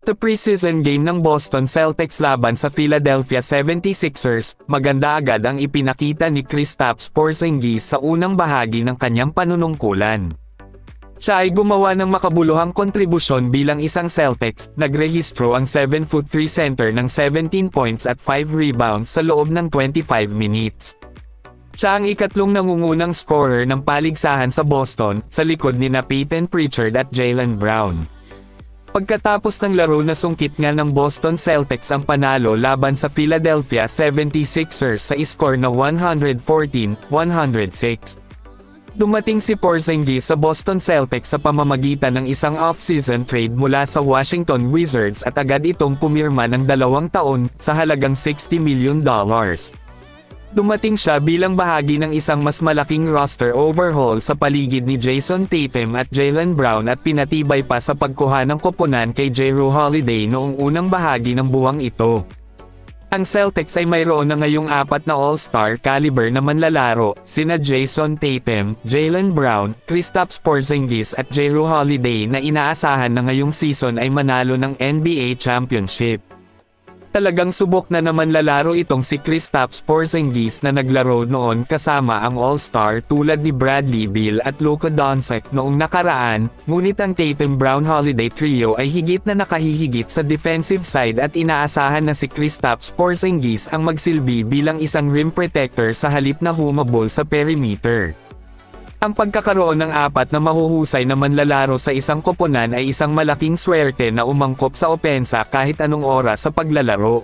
Sa preseason game ng Boston Celtics laban sa Philadelphia 76ers, maganda agad ang ipinakita ni Kristaps Porzingis sa unang bahagi ng kanyang panunungkulan. Siya ay gumawa ng makabuluhang kontribusyon bilang isang Celtics, nagrehistro ang 7'3" center ng 17 points at 5 rebounds sa loob ng 25 minutes. Siya ang ikatlong nangungunang scorer ng paligsahan sa Boston, sa likod ni Peyton Pritchard at Jaylen Brown. Pagkatapos ng laro na sungkit nga ng Boston Celtics ang panalo laban sa Philadelphia 76ers sa score na 114-106. Dumating si Porzingis sa Boston Celtics sa pamamagitan ng isang off-season trade mula sa Washington Wizards at agad itong pumirma ng 2 taon sa halagang $60 million. Dumating siya bilang bahagi ng isang mas malaking roster overhaul sa paligid ni Jason Tatum at Jaylen Brown at pinatibay pa sa pagkuha ng koponan kay Jrue Holiday noong unang bahagi ng buwang ito. Ang Celtics ay mayroon na ngayong 4 na all-star caliber na manlalaro, sina Jason Tatum, Jaylen Brown, Kristaps Porzingis at Jrue Holiday na inaasahan na ngayong season ay manalo ng NBA championship. Talagang subok na naman lalaro itong si Kristaps Porzingis na naglaro noon kasama ang all-star tulad ni Bradley Beal at Luka Doncic noong nakaraan, ngunit ang Tatum-Brown-Holiday trio ay higit na nakahihigit sa defensive side at inaasahan na si Kristaps Porzingis ang magsilbi bilang isang rim protector sa halip na humabol sa perimeter. Ang pagkakaroon ng 4 na mahuhusay na manlalaro sa isang koponan ay isang malaking swerte na umangkop sa opensa kahit anong oras sa paglalaro.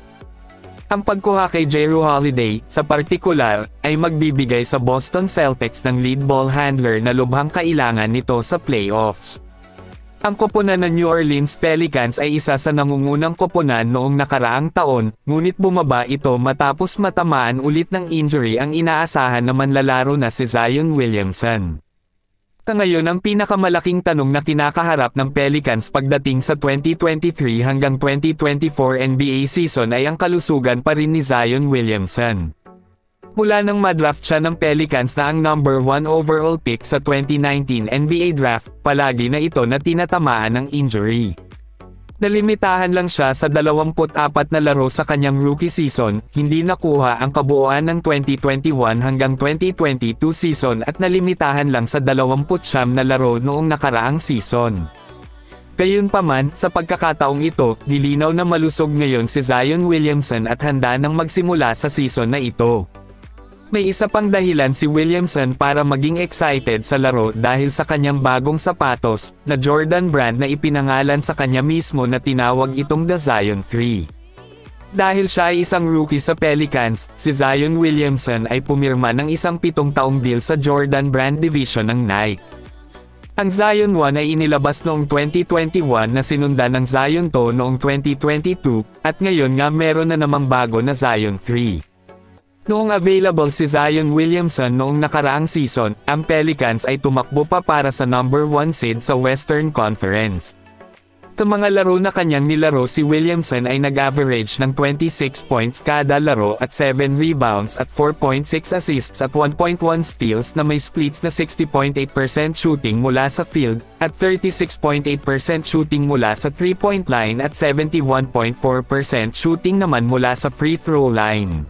Ang pagkuha kay Jrue Holiday, sa partikular, ay magbibigay sa Boston Celtics ng lead ball handler na lubhang kailangan nito sa playoffs. Ang koponan ng New Orleans Pelicans ay isa sa nangungunang koponan noong nakaraang taon, ngunit bumaba ito matapos matamaan ulit ng injury ang inaasahan na manlalaro na si Zion Williamson. Ngayon ang pinakamalaking tanong na kinakaharap ng Pelicans pagdating sa 2023 hanggang 2024 NBA season ay ang kalusugan pa rin ni Zion Williamson. Mula nang madraft siya ng Pelicans na ang number 1 overall pick sa 2019 NBA draft, palagi na ito na tinatamaan ng injury. Nalimitahan lang siya sa 24 na laro sa kanyang rookie season, hindi nakuha ang kabuuan ng 2021 hanggang 2022 season at nalimitahan lang sa 29 na laro noong nakaraang season. Gayunpaman, sa pagkakataong ito, nilinaw na malusog ngayon si Zion Williamson at handa nang magsimula sa season na ito. May isa pang dahilan si Williamson para maging excited sa laro dahil sa kanyang bagong sapatos, na Jordan brand na ipinangalan sa kanya mismo na tinawag itong The Zion 3. Dahil siya ay isang rookie sa Pelicans, si Zion Williamson ay pumirma ng isang 7 taong deal sa Jordan brand division ng Nike. Ang Zion 1 ay inilabas noong 2021 na sinundan ng Zion 2 noong 2022, at ngayon nga meron na namang bago na Zion 3. Noong available si Zion Williamson noong nakaraang season, ang Pelicans ay tumakbo pa para sa number 1 seed sa Western Conference. Sa mga laro na kanyang nilaro si Williamson ay nag-average ng 26 points kada laro at 7 rebounds at 4.6 assists at 1.1 steals na may splits na 60.8% shooting mula sa field, at 36.8% shooting mula sa 3-point line at 71.4% shooting naman mula sa free throw line.